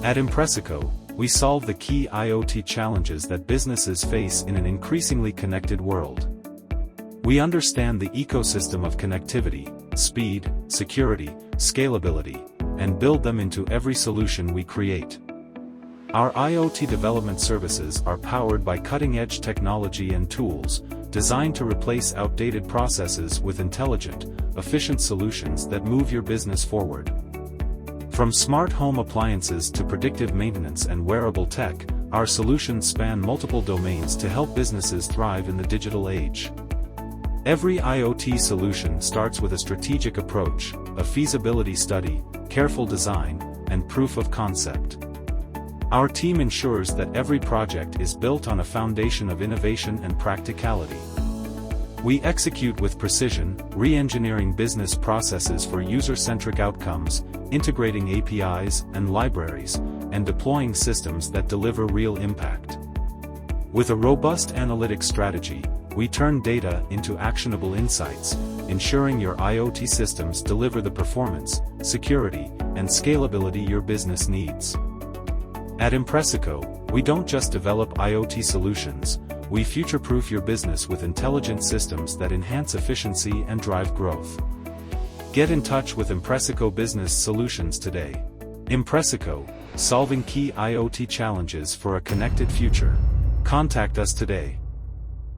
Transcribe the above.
At Impressico, we solve the key IoT challenges that businesses face in an increasingly connected world. We understand the ecosystem of connectivity, speed, security, scalability, and build them into every solution we create. Our IoT Development Services are powered by cutting-edge technology and tools, designed to replace outdated processes with intelligent, efficient solutions that move your business forward. From smart home appliances to predictive maintenance and wearable tech, our solutions span multiple domains to help businesses thrive in the digital age. Every IoT solution starts with a strategic approach, a feasibility study, careful design, and proof of concept. Our team ensures that every project is built on a foundation of innovation and practicality. We execute with precision, re-engineering business processes for user-centric outcomes, integrating APIs and libraries, and deploying systems that deliver real impact. With a robust analytics strategy, we turn data into actionable insights, ensuring your IoT systems deliver the performance, security, and scalability your business needs. At Impressico, we don't just develop IoT solutions, we future-proof your business with intelligent systems that enhance efficiency and drive growth. Get in touch with Impressico Business Solutions today. Impressico, solving key IoT challenges for a connected future. Contact us today.